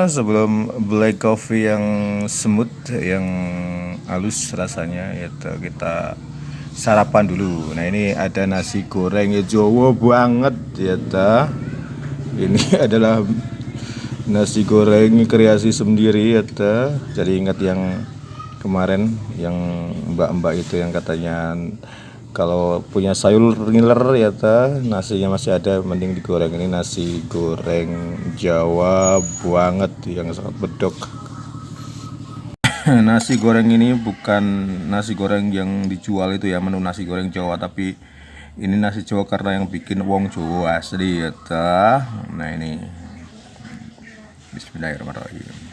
sebelum black coffee yang smooth, yang halus rasanya, itu kita sarapan dulu. Nah ini ada nasi goreng ya Jawa banget ya ta. Ini adalah nasi goreng kreasi sendiri ya ta. Jadi ingat yang kemarin yang mbak-mbak itu yang katanya kalau punya sayur ngiler ya ta, nasinya masih ada mending digoreng. Ini nasi goreng Jawa banget yang sangat bedok. Nasi goreng ini bukan nasi goreng yang dijual itu ya, menu nasi goreng Jawa, tapi ini nasi Jawa karena yang bikin wong Jawa asli ya ta. Nah ini Bismillahirrahmanirrahim.